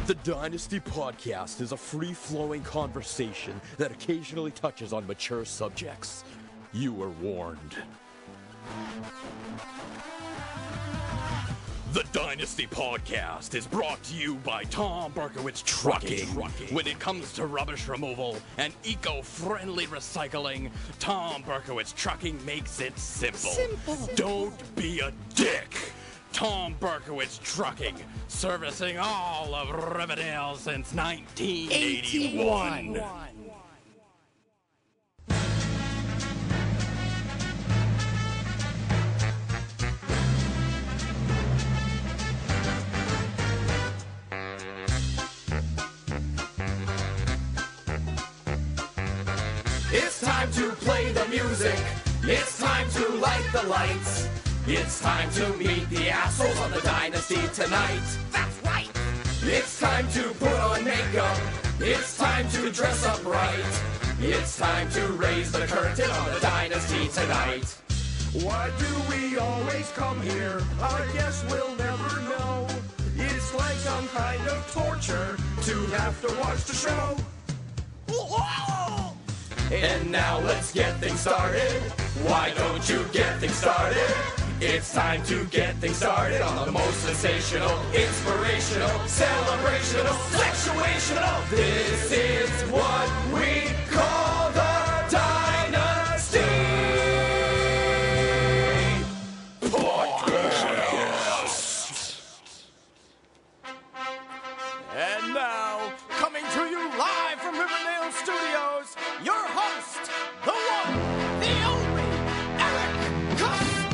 The Dynasty Podcast is a free-flowing conversation that occasionally touches on mature subjects. You were warned. The Dynasty Podcast is brought to you by Berkowitz Trucking. When it comes to rubbish removal and eco-friendly recycling, Berkowitz Trucking makes it simple. Don't be a dick. Berkowitz Trucking, servicing all of Riverdale since 1981. It's time to play the music. It's time to light the lights. It's time to meet the assholes on the Dynasty tonight. That's right. It's time to put on makeup. It's time to dress up right. It's time to raise the curtain on the Dynasty tonight. Why do we always come here? I guess we'll never know. It's like some kind of torture to have to watch the show. And now let's get things started. Why don't you get things started? It's time to get things started on the most sensational, inspirational, celebrational, sexuational. This is what we call the Dynasty Podcast. And now, coming to you live from Riverdale Studios, your host, the one, the only, Eric Costanza!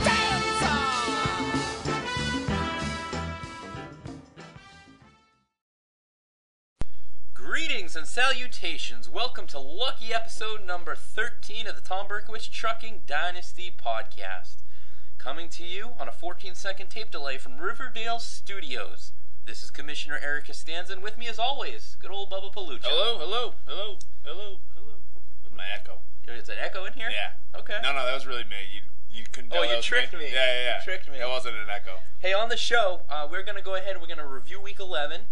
Greetings and salutations. Welcome to lucky episode number 13 of the Berkowitz Trucking Dynasty Podcast. Coming to you on a 14-second tape delay from Riverdale Studios. This is Commissioner Eric Costanza, and with me as always, good old Bubba Palucha. Hello. My echo. Is it echo in here? Yeah. Okay. No, that was really me. You couldn't tell. Oh, you that was tricked me. Yeah. You tricked me. It wasn't an echo. Hey, on the show, we're going to go ahead and we're going to review Week 11.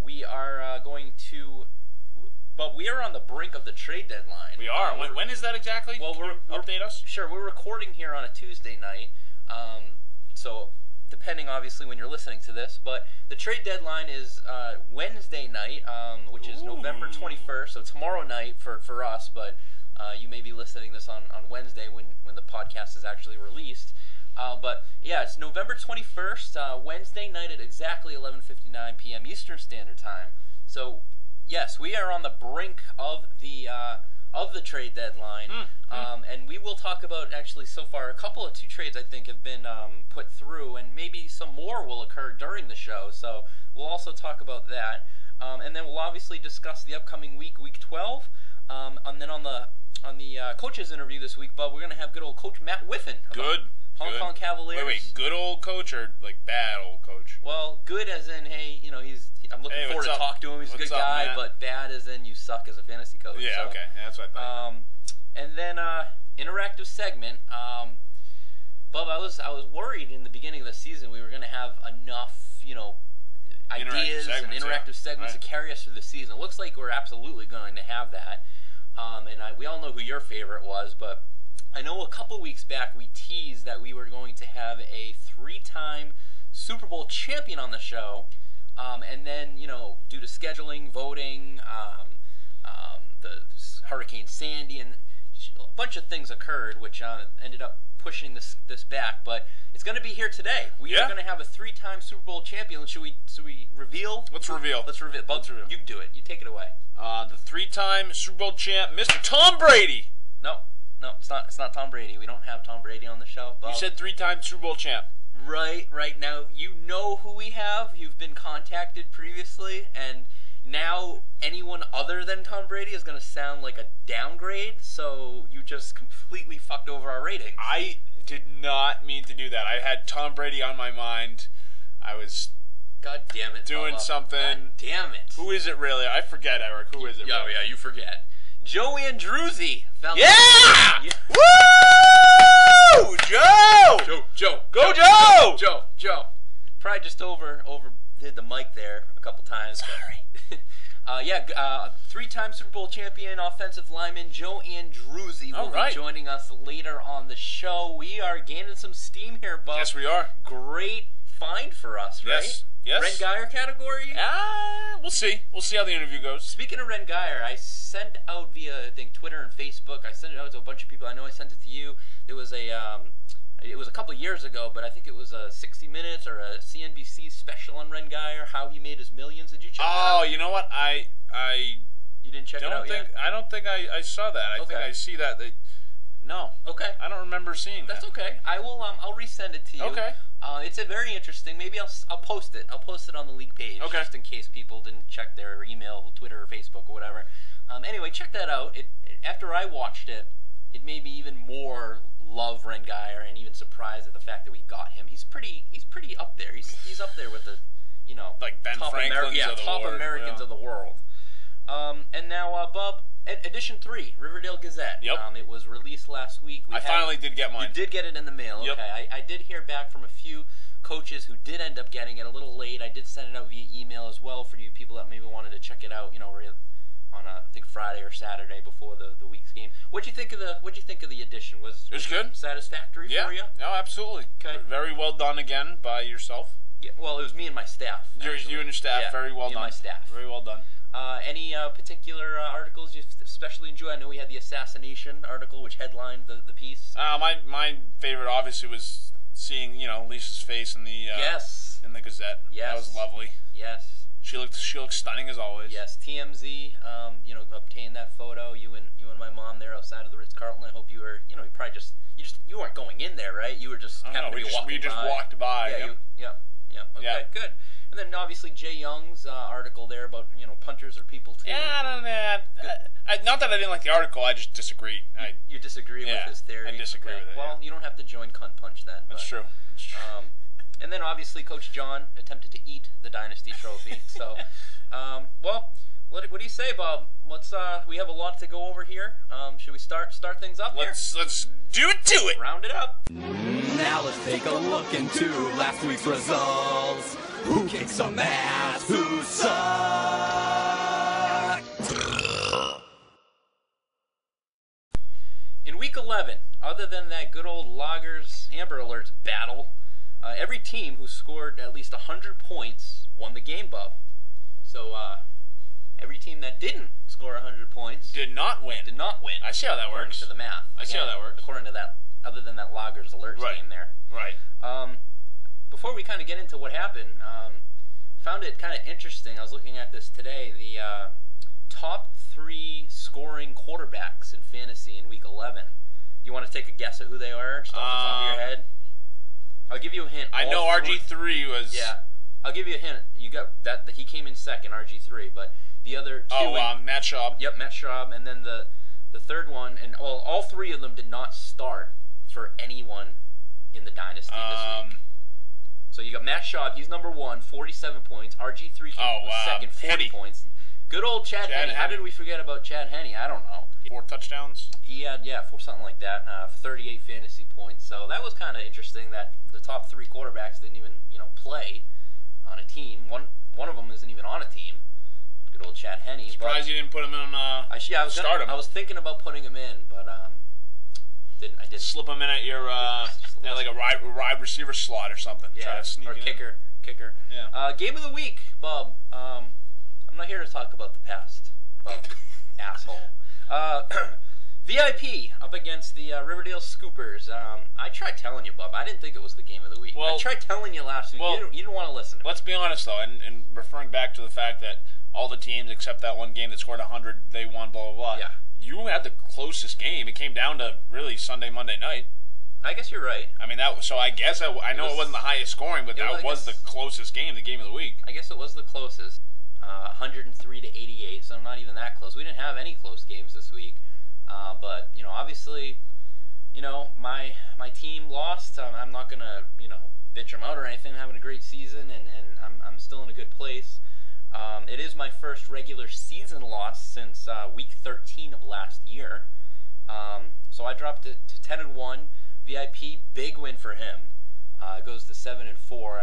We are but we are on the brink of the trade deadline. We are. When is that exactly? Well, Can you update us? Sure, we're recording here on a Tuesday night, so depending obviously when you're listening to this, but the trade deadline is Wednesday night, which is November 21st, so tomorrow night for us, but you may be listening this on Wednesday when the podcast is actually released. But yeah, it's November 21st, Wednesday night at exactly 11:59 p.m. Eastern Standard Time. So yes, we are on the brink of the trade deadline, and we will talk about actually so far a couple of two trades I think have been put through, and maybe some more will occur during the show. So we'll also talk about that, and then we'll obviously discuss the upcoming week 12, and then on the coaches interview this week, Bub, we're gonna have good old Coach Matt Wiffin. Hong Kong Cavaliers. Wait, good old coach or like bad old coach? Well, good as in, hey, I'm looking forward to talk to him. He's a good guy, but bad as in you suck as a fantasy coach. Yeah, so, okay. Yeah, that's what I thought. And then interactive segment. Bub, I was worried in the beginning of the season we were going to have enough, ideas and interactive segments to carry us through the season. It looks like we're absolutely going to have that. And we all know who your favorite was, but I know a couple weeks back we teased that we were going to have a 3-time Super Bowl champion on the show, and then, due to scheduling, voting, the Hurricane Sandy, and a bunch of things occurred, which ended up pushing this back, but it's going to be here today. We are going to have a 3-time Super Bowl champion. Should we reveal? Let's reveal. Bub, you do it. You take it away. The 3-time Super Bowl champ, Mr. Tom Brady. No, it's not Tom Brady. We don't have Tom Brady on the show. Bob. You said 3-time Super Bowl champ. Right now, you know who we have. You've been contacted previously, and now anyone other than Tom Brady is going to sound like a downgrade, so you just completely fucked over our ratings. I did not mean to do that. I had Tom Brady on my mind. I was God damn it, doing something. God damn it. Who is it really? I forget, Eric. Who is it really? Oh, yeah, you forget. Joe Andruzzi. Yeah! Woo! Joe! Joe! Go Joe! Joe! Probably just overdid the mic there a couple times. Sorry. 3-time Super Bowl champion offensive lineman Joe Andruzzi will be joining us later on the show. We are gaining some steam here, Bub. Yes, we are. Great find for us, right? Yes. Ren Geyer category? We'll see. We'll see how the interview goes. Speaking of Ren Geyer, I sent out via, I think, Twitter and Facebook. I sent it out to a bunch of people. I know I sent it to you. It was a couple years ago, but I think it was a 60 Minutes or a CNBC special on Ren Geyer, how he made his millions. Did you check that out? Oh, you know what? You didn't check it out yet? I don't think I saw that. I think I see that. No. Okay. I don't remember seeing that. That's okay. I will. I'll resend it to you. Okay. It's a very interesting. Maybe I'll post it. I'll post it on the league page, just in case people didn't check their email, Twitter, or Facebook, or whatever. Anyway, check that out. After I watched it, it made me even more love Ren Geyer and even surprised at the fact that we got him. He's pretty up there. He's up there with the, like Ben Franklin's of the top world. Americans of the world. And now, Bub, edition 3, Riverdale Gazette. Yep. It was released last week. I finally did get mine. You did get it in the mail. Yep. Okay. I did hear back from a few coaches who did end up getting it a little late. I did send it out via email as well for you people that maybe wanted to check it out. On I think Friday or Saturday before the week's game. What'd you think of the edition? Was it good? Satisfactory for you? No, absolutely. Okay. Very well done again by yourself. Yeah. Well, it was me and my staff. You and your staff. Very well done. Me and my staff. Very well done. Any particular articles you especially enjoy? I know we had the assassination article, which headlined the piece. My favorite obviously was seeing Lisa's face in the in the Gazette. Yes. That was lovely. Yes. She looked stunning as always. Yes. TMZ, obtained that photo. You and my mom there outside of the Ritz-Carlton. I hope you were, you probably you weren't going in there, right? You were just we just walked by. Yeah. Yep. Okay. Good. And then obviously Jay Young's article there about punters are people too. Yeah, not that I didn't like the article. I just disagreed. You disagree with his theory. I disagree with it. Well, you don't have to join Cunt Punch then. That's true. And then obviously Coach John attempted to eat the Dynasty trophy. So, what do you say, Bob? We have a lot to go over here. Should we start things up here? Let's do it to it. Round it up. Now let's take a look into last week's results. Who kicked some ass? Who sucked? In Week 11, other than that good old Loggers Amber Alerts battle, every team who scored at least 100 points won the game, Bub. So every team that didn't score 100 points did not win. I see how that works. According to the math. I see how that works. According to that, other than that Loggers Alerts game there. Right. Before we kind of get into what happened, found it kind of interesting. I was looking at this today. The top 3 scoring quarterbacks in fantasy in Week 11. You want to take a guess at who they are, just off the top of your head? I'll give you a hint. I know RG3 was. Yeah, I'll give you a hint. You got that he came in second, RG3, but the other two. Matt Schaub. Yep, Matt Schaub, and then the third one, and all 3 of them did not start for anyone in the Dynasty this week. So you got Matt Schaub, he's number 1, 47 points. RG3 came second, 40 points. Good old Chad Henne. How did we forget about Chad Henne? I don't know. 4 touchdowns? He had, 4 something like that. 38 fantasy points. So that was kind of interesting that the top 3 quarterbacks didn't even, play on a team. One of them isn't even on a team. Good old Chad Henne. Surprised you didn't put him in start him. I was thinking about putting him in, but I didn't. Slip him in at your like a wide receiver slot or something. Yeah, try to sneak or kicker. Yeah. Game of the week, Bub. I'm not here to talk about the past, Bub. Asshole. VIP up against the Riverdale Scoopers. I tried telling you, Bub. I didn't think it was the game of the week. I tried telling you last week. You didn't want to listen to me. Let's be honest, though, and referring back to the fact that all the teams except that one game that scored 100, they won, blah, blah, blah. Yeah. You had the closest game. It came down to really Sunday, Monday night. I guess you're right. I mean, I guess I know it wasn't the highest scoring, but that was the closest game, the game of the week. I guess it was the closest. 103 to 88, so not even that close. We didn't have any close games this week. But, obviously, my team lost. I'm not going to, bitch them out or anything. I'm having a great season, and I'm still in a good place. It is my first regular season loss since week 13 of last year. So I dropped it to 10-1. VIP, big win for him. Goes to 7-4.